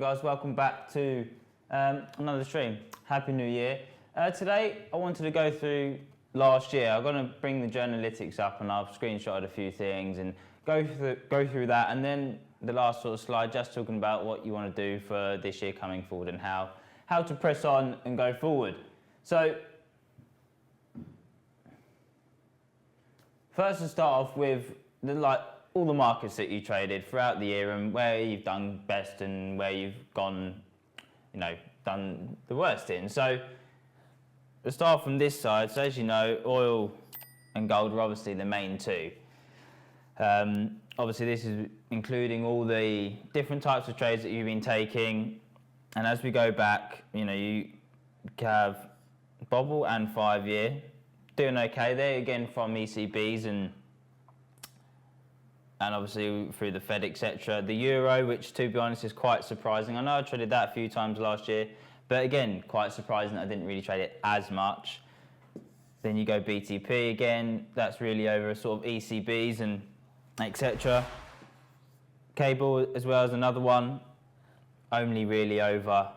guys, welcome back to another stream. Happy New Year. Today I wanted to go through last year. I'm going to bring the journalytics up and I've screenshotted a few things and go through that, and then the last sort of slide just talking about what you want to do for this year coming forward and how to press on and go forward. So first to start off with all the markets that you traded throughout the year and where you've done best and where you've gone, done the worst in. So we'll start from this side. So as you know, oil and gold are obviously the main two. Obviously this is including all the different types of trades that you've been taking. And as we go back, you have Bobble and 5 year doing okay. They're again from ECBs and obviously through the Fed, etc. The euro, which to be honest is quite surprising. I know I traded that a few times last year, but again, quite surprising that I didn't really trade it as much. Then you go BTP again, that's really over sort of ECBs and etc. Cable as well as another one, only really over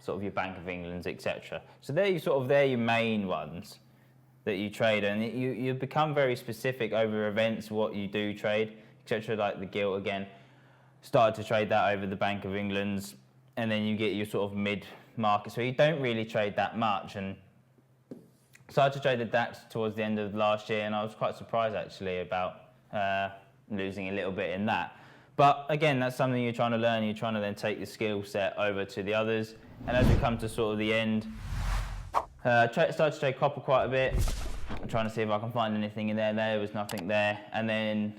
sort of your Bank of England's, etc. So they're your main ones that you trade, and you become very specific over events, what you do trade, etc. Like the gilt again, started to trade that over the Bank of England's, and then you get your sort of mid-market, so you don't really trade that much, and started to trade the DAX towards the end of last year, and I was quite surprised actually about losing a little bit in that. But again, that's something you're trying to learn, you're trying to then take your skill set over to the others, and as we come to sort of the end, started to trade copper quite a bit. I'm trying to see if I can find anything in there. There was nothing there. And then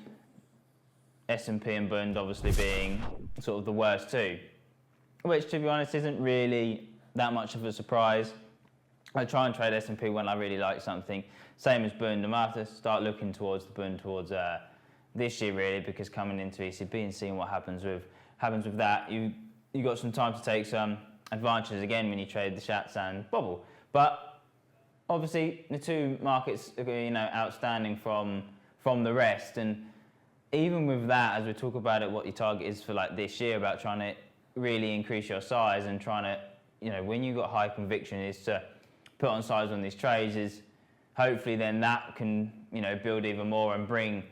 S&P and Bund obviously being sort of the worst too, which to be honest isn't really that much of a surprise. I try and trade S&P when I really like something. Same as Bund. I might have to start looking towards the Bund towards this year really, because coming into ECB and seeing what happens with that, you got some time to take some advantages again when you trade the Shats and Bobble. But obviously the two markets are outstanding from the rest, and even with that, as we talk about it, what your target is for like this year about trying to really increase your size and trying to, when you've got high conviction, is to put on size on these trades, is hopefully then that can build even more and bring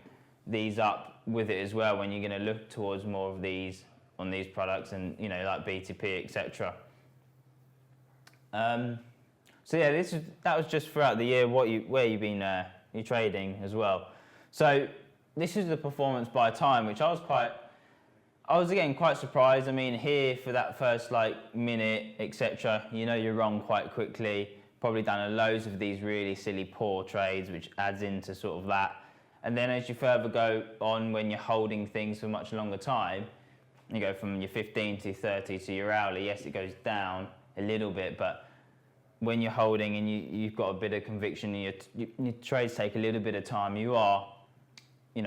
these up with it as well when you're going to look towards more of these on these products and like BTP, etc. So yeah, that was just throughout the year where you've been you're trading as well. So this is the performance by time, which I was again quite surprised. I mean, here for that first minute, etc. You're wrong quite quickly. Probably done loads of these really silly poor trades, which adds into sort of that. And then as you further go on, when you're holding things for much longer time, you go from your 15 to 30 to your hourly. Yes, it goes down a little bit, but when you're holding and you've got a bit of conviction and your trades take a little bit of time, you are,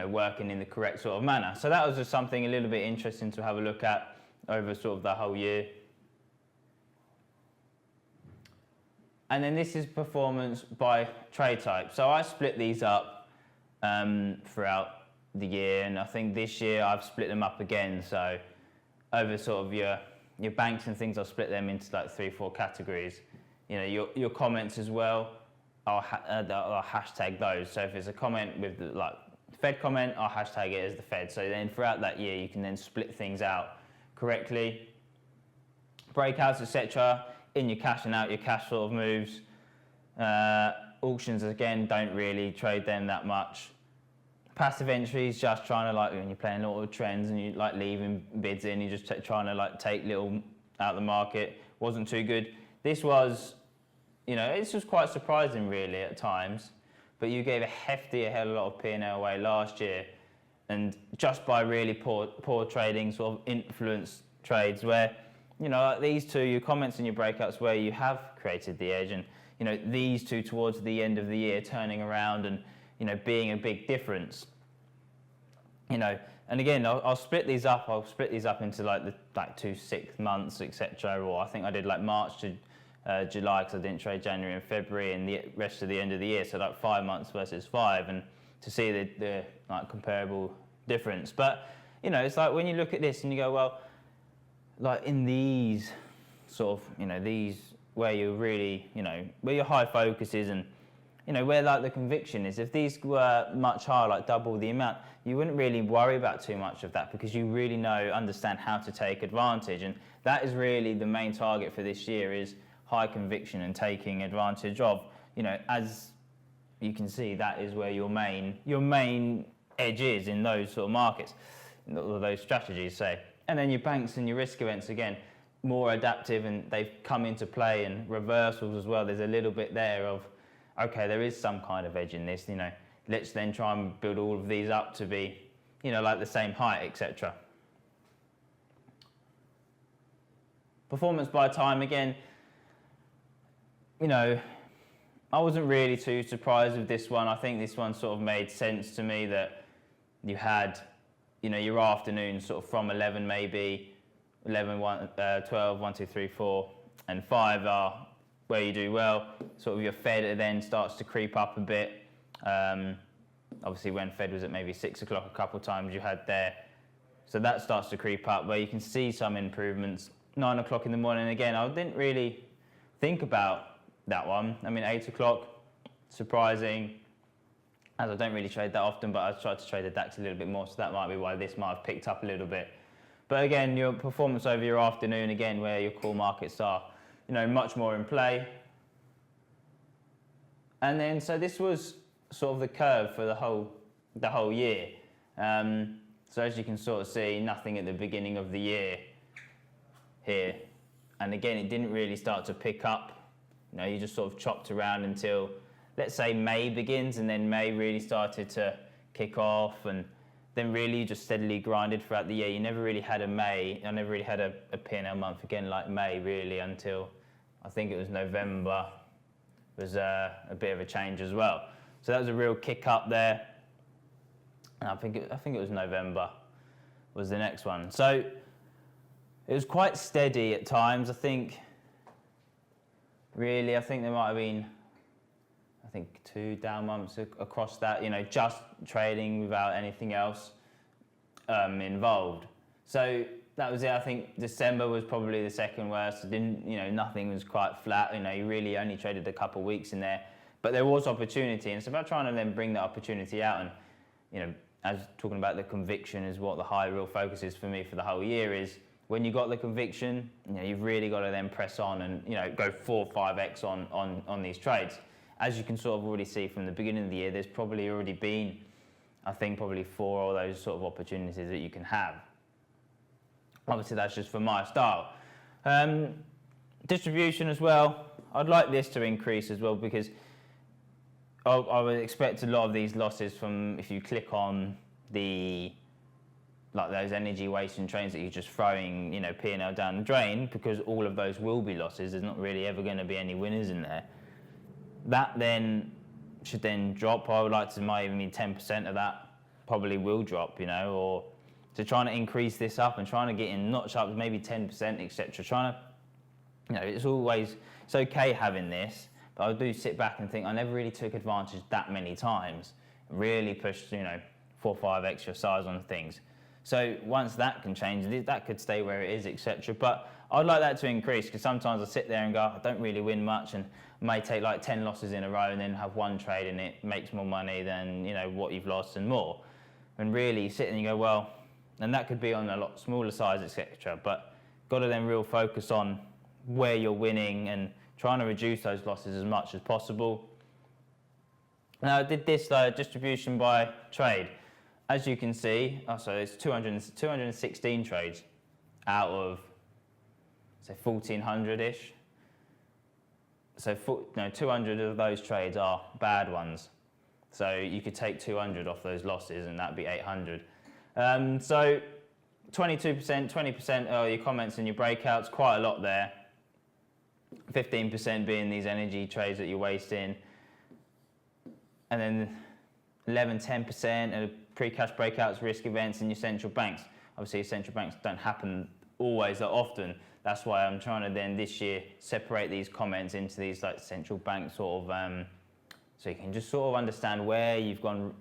working in the correct sort of manner. So that was just something a little bit interesting to have a look at over sort of the whole year. And then this is performance by trade type. So I split these up throughout the year, and I think this year I've split them up again. So over sort of your banks and things, I'll split them into like 3-4 categories. Your comments as well, I'll hashtag those. So if it's a comment with the Fed comment, I'll hashtag it as the Fed. So then throughout that year, you can then split things out correctly. Breakouts, etc. In your cash and out your cash sort of moves. Auctions, again, don't really trade them that much. Passive entries, just trying to when you're playing a lot of trends and you leaving bids in, you're just trying to take little out of the market. Wasn't too good. This was, this was quite surprising really at times, but you gave a hefty hell of a lot of P&L away last year, and just by really poor trading, sort of influence trades where, like these two, your comments and your breakouts where you have created the edge, and these two towards the end of the year turning around and being a big difference. And again, I'll split these up. I'll split these up into the 2 6 months, etc. Or I think I did March to July, because I didn't trade January and February, and the rest of the end of the year. So 5 months versus 5, and to see the comparable difference. But it's when you look at this and you go, well, like in these sort of, these where you're really, where your high focus is and, where like the conviction is. If these were much higher, like double the amount, you wouldn't really worry about too much of that because you really understand how to take advantage. And that is really the main target for this year, is high conviction and taking advantage of, as you can see, that is where your main edge is in those sort of markets, or those strategies, say. And then your banks and your risk events, again, more adaptive, and they've come into play, and reversals as well. There's a little bit there of, okay, there is some kind of edge in this, let's then try and build all of these up to be, like the same height, etc. Performance by time, again, I wasn't really too surprised with this one. I think this one sort of made sense to me, that you had, your afternoon sort of from 11 maybe, 11, 1, 12, 1, 2, 3, 4, and 5 are where you do well. Sort of your Fed then starts to creep up a bit. Obviously when Fed was at maybe 6 o'clock a couple of times you had there. So that starts to creep up where you can see some improvements. 9 o'clock in the morning, again, I didn't really think about that one. I mean, 8 o'clock, surprising, as I don't really trade that often, but I tried to trade the DAX a little bit more, so that might be why this might have picked up a little bit. But again, your performance over your afternoon, again, where your core markets are, much more in play. And then, so this was sort of the curve for the whole year. So as you can sort of see, nothing at the beginning of the year here. And again, it didn't really start to pick up. You just sort of chopped around until, let's say, May begins, and then May really started to kick off, and then really just steadily grinded throughout the year. You never really had a May. I never really had a P&L month again like May, really, until I think it was November. It was a bit of a change as well. So that was a real kick up there. And I think it was November was the next one. So it was quite steady at times. I think there might have been, 2 down months across that, just trading without anything else involved. So that was it. I think December was probably the second worst. Nothing was quite flat. You really only traded a couple of weeks in there, but there was opportunity, and it's about trying to then bring that opportunity out. And as talking about the conviction is what the high real focus is for me for the whole year, is when you got the conviction, you've really got to then press on and go 4 or 5x on these trades. As you can sort of already see from the beginning of the year, there's probably already been, probably 4 of those sort of opportunities that you can have. Obviously, that's just for my style. Distribution as well. I'd like this to increase as well, because I would expect a lot of these losses from, if you click on like those energy wasting trades that you're just throwing, P&L down the drain, because all of those will be losses. There's not really ever going to be any winners in there. That then should then drop. I would like to, might even mean 10% of that probably will drop, or to trying to increase this up and trying to get in notch up maybe 10%, etc. Trying to, it's okay having this, but I do sit back and think I never really took advantage that many times. Really pushed, 4 or 5 extra size on things. So once that can change, that could stay where it is, etc. But I'd like that to increase, because sometimes I sit there and go, I don't really win much, and may take like 10 losses in a row and then have one trade and it makes more money than what you've lost and more. And really you sit and you go, well, and that could be on a lot smaller size, etc. But got to then real focus on where you're winning and trying to reduce those losses as much as possible. Now I did this distribution by trade. As you can see, so it's 216 trades out of, say, 1,400-ish. So 200 of those trades are bad ones. So you could take 200 off those losses, and that'd be 800. So 22%, 20% are your comments and your breakouts, quite a lot there. 15% being these energy trades that you're wasting. And then 11, 10% are pre-cash breakouts, risk events, and your central banks. Obviously, your central banks don't happen always that often. That's why I'm trying to then this year separate these comments into these like central bank sort of, so you can just sort of understand where you've gone,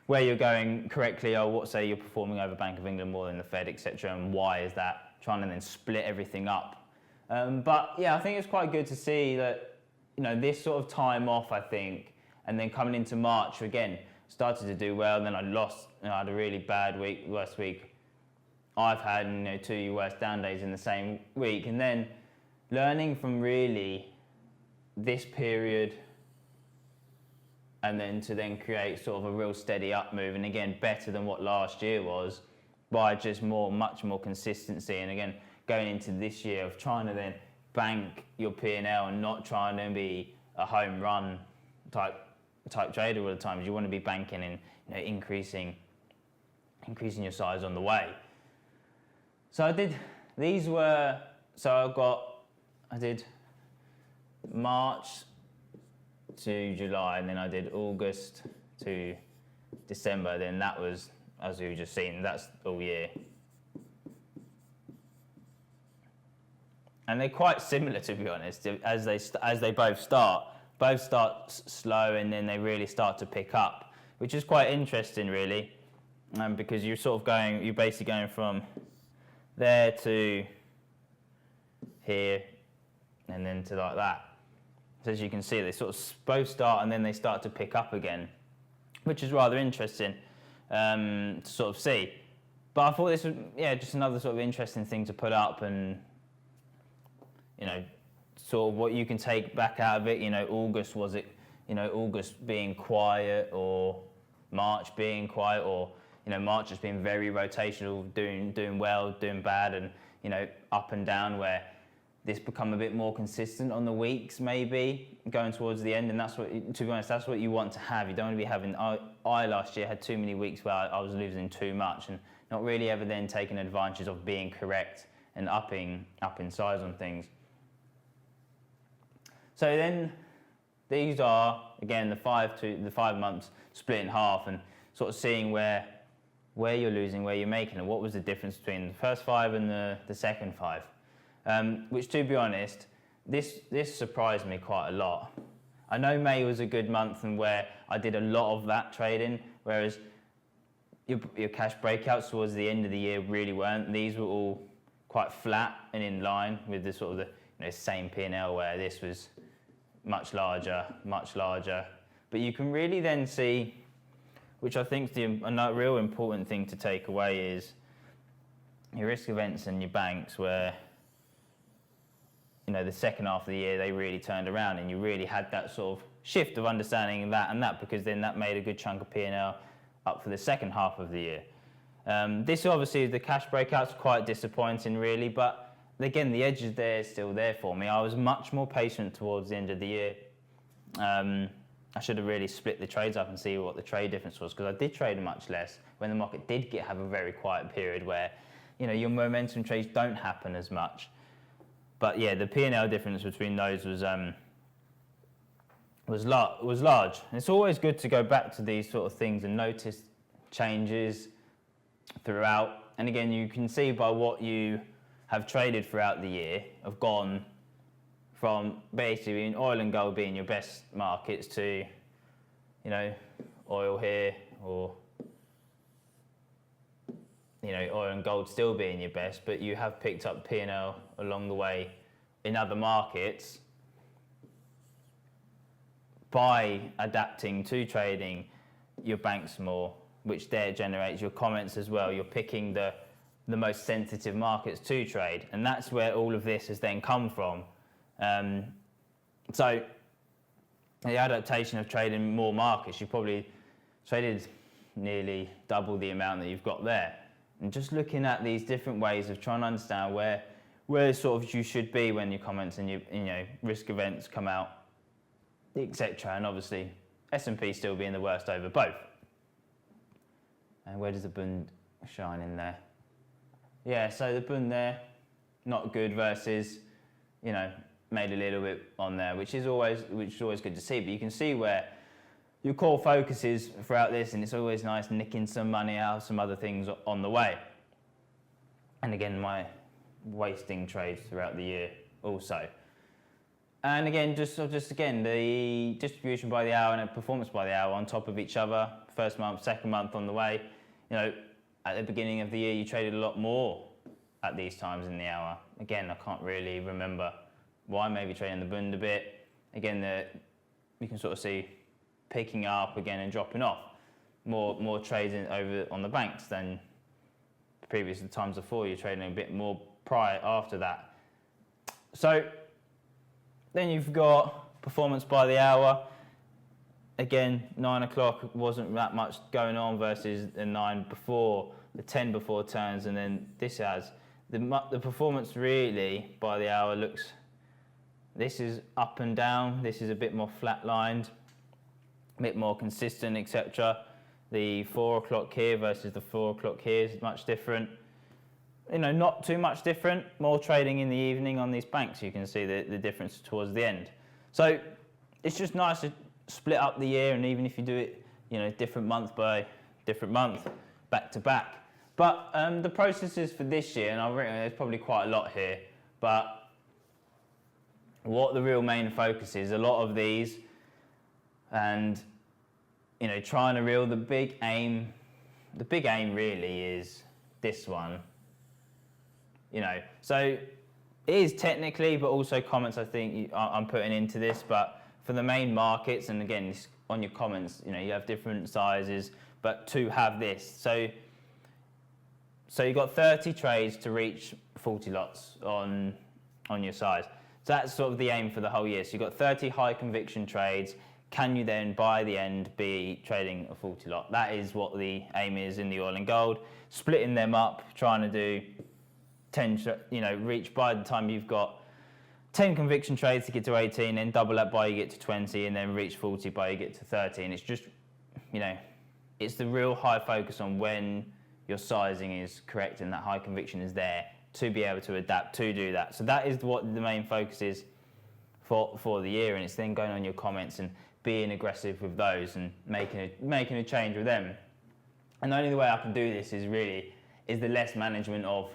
where you're going correctly, or what say you're performing over Bank of England more than the Fed, etc. And why is that trying to then split everything up. But yeah, I think it's quite good to see that, this sort of time off, I think, and then coming into March again, started to do well. And then I lost, I had a really bad week, worst week I've had, 2 worst down days in the same week. And then learning from really this period and then to then create sort of a real steady up move, and again better than what last year was, by just much more consistency. And again, going into this year of trying to then bank your P&L and not trying to be a home run type trader all the time. You want to be banking and increasing your size on the way. So I did. I did March to July, and then I did August to December. Then that was, as we've just seen, that's all year. And they're quite similar, to be honest, as they both start. Both start slow, and then they really start to pick up, which is quite interesting, really, because you're basically going from there to here, and then to like that. So as you can see, they sort of both start, and then they start to pick up again, which is rather interesting to sort of see. But I thought this was, just another sort of interesting thing to put up, and sort of what you can take back out of it. August, was it, August being quiet, or March being quiet, or March has been very rotational, doing well, doing bad, and up and down, where this become a bit more consistent on the weeks, maybe going towards the end. And that's what, to be honest, that's what you want to have. You don't want to be having. I last year had too many weeks where I was losing too much and not really ever then taking advantage of being correct and up in size on things. So then these are, again, the 5 months split in half, and sort of seeing where you're losing, where you're making, and what was the difference between the first 5 and the second 5. Which, to be honest, this surprised me quite a lot. I know May was a good month and where I did a lot of that trading, whereas your cash breakouts towards the end of the year really weren't. These were all quite flat and in line with the sort of the same P&L, where this was much larger. But you can really then see, which I think is a real important thing to take away, is your risk events and your banks, where the second half of the year they really turned around, and you really had that sort of shift of understanding that and that, because then that made a good chunk of P&L up for the second half of the year. This obviously, the cash breakouts, quite disappointing really, but again, the edge is still there for me. I was much more patient towards the end of the year. I should have really split the trades up and see what the trade difference was, because I did trade much less when the market did have a very quiet period where your momentum trades don't happen as much. But yeah, the P&L difference between those was large. And it's always good to go back to these sort of things and notice changes throughout. And again, you can see by what you have traded throughout the year, have gone from basically oil and gold being your best markets to, oil here, or oil and gold still being your best, but you have picked up P&L along the way in other markets by adapting to trading your banks more, which there generates your comments as well. You're picking the most sensitive markets to trade, and that's where all of this has then come from. So the adaptation of trading more markets, you probably traded nearly double the amount that you've got there. And just looking at these different ways of trying to understand where sort of you should be when your comments and your risk events come out, etc. And obviously S&P still being the worst over both. And where does the Bund shine in there? Yeah, so the Bund there, not good, versus, made a little bit on there, which is always good to see. But you can see where your core focus is throughout this, and it's always nice nicking some money out of some other things on the way. And again, my wasting trades throughout the year also. And again, just again, the distribution by the hour and performance by the hour on top of each other. First month, second month on the way. At the beginning of the year, you traded a lot more at these times in the hour. Again, I can't really remember why. Maybe trading the Bund a bit. Again, you can sort of see picking up again and dropping off. More trades over on the banks than previous times before. You're trading a bit more prior after that. So then you've got performance by the hour. Again, 9 o'clock wasn't that much going on versus the 9 before, the 10 before turns, and then this has. The performance really by the hour looks, this is up and down, this is a bit more flatlined, a bit more consistent, etc. The 4 o'clock here versus the 4 o'clock here is much different. You know, not too much different, more trading in the evening on these banks, you can see the difference towards the end. So it's just nice to split up the year, and even if you do it, you know, different month by different month, back to back. But the processes for this year, and I've written, there's probably quite a lot here, but what the real main focus is, a lot of these, and you know, trying to reel the big aim really is this one. You know, so it is technically, but also comments I think I'm putting into this, but for the main markets, and again, on your comments, you know, you have different sizes, but to have this. So you've got 30 trades to reach 40 lots on your size. So that's sort of the aim for the whole year. So you've got 30 high conviction trades. Can you then, by the end, be trading a 40 lot? That is what the aim is in the oil and gold. Splitting them up, trying to do 10, you know, reach by the time you've got 10 conviction trades to get to 18, then double that by you get to 20, and then reach 40 by you get to 30. And it's just, you know, it's the real high focus on when your sizing is correct and that high conviction is there to be able to adapt to do that. So that is what the main focus is for the year, and it's then going on your comments and being aggressive with those and making a change with them. And the only way I can do this is the less management of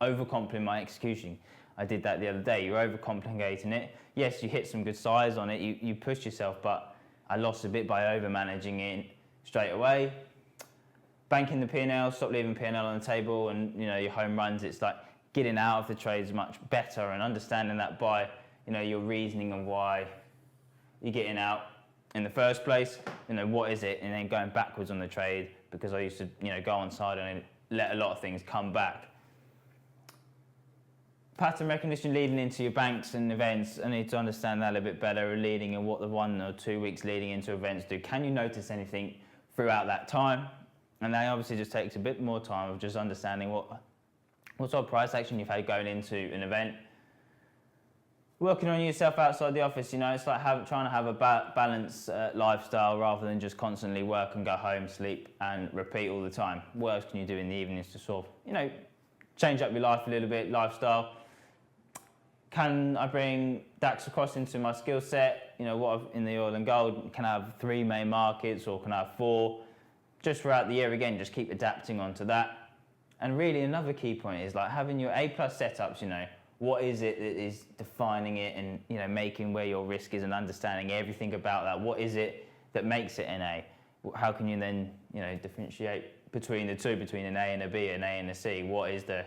overcomplicating my execution. I did that the other day. You're overcomplicating it. Yes, you hit some good size on it. You pushed yourself, but I lost a bit by over-managing it straight away. Banking the P&L, stop leaving P&L on the table, and you know, your home runs. It's like getting out of the trades much better and understanding that by, you know, your reasoning on why you're getting out in the first place. You know, what is it, and then going backwards on the trade, because I used to, you know, go on side and let a lot of things come back. Pattern recognition leading into your banks and events. I need to understand that a bit better, leading and what the 1 or 2 weeks leading into events do. Can you notice anything throughout that time? And that obviously just takes a bit more time of just understanding what sort of price action you've had going into an event. Working on yourself outside the office, you know, it's like trying to have a balanced lifestyle rather than just constantly work and go home, sleep and repeat all the time. What else can you do in the evenings to sort of, you know, change up your life a little bit, lifestyle? Can I bring DAX across into my skill set? You know, what in the oil and gold, can I have 3 main markets or can I have 4? Just throughout the year, again, just keep adapting onto that. And really another key point is like having your A+ setups, you know, what is it that is defining it and, you know, making where your risk is and understanding everything about that. What is it that makes it an A? How can you then, you know, differentiate between the two, between an A and a B, an A and a C? What is the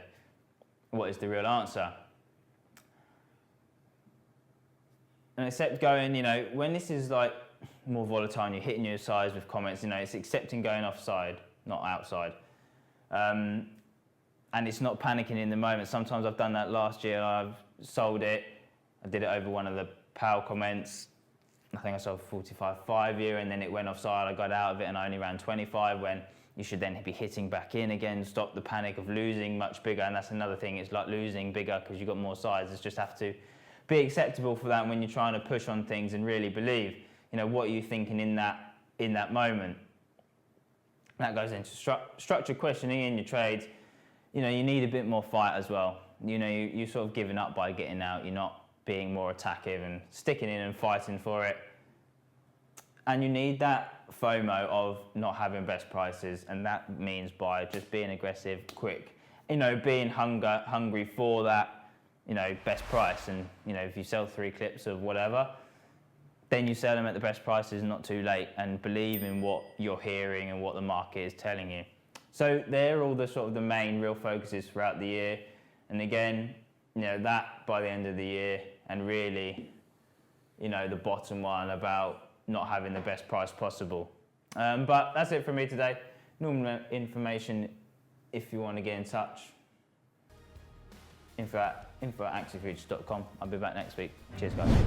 real answer? And accept going, you know, when this is like more volatile and you're hitting your size with comments, you know, it's accepting going offside, not outside. And it's not panicking in the moment. Sometimes I've done that last year. I've sold it. I did it over one of the Powell comments. I think I sold 45 5-year, and then it went offside. I got out of it and I only ran 25, when you should then be hitting back in again, stop the panic of losing much bigger. And that's another thing. It's like losing bigger because you've got more size. It's just have to be acceptable for that when you're trying to push on things and really believe, you know, what are you thinking in that moment. That goes into structured questioning in your trades. You know, you need a bit more fight as well. You know, you're sort of giving up by getting out. You're not being more attackive and sticking in and fighting for it. And you need that FOMO of not having best prices, and that means by just being aggressive, quick. You know, being hungry for that, you know, best price. And, you know, if you sell 3 clips of whatever, then you sell them at the best prices, not too late, and believe in what you're hearing and what the market is telling you. So they're all the sort of the main real focuses throughout the year. And again, that by the end of the year, and really, the bottom one about not having the best price possible. But that's it from me today. Normal information if you want to get in touch. info@axiafutures.com. I'll be back next week. Cheers, guys.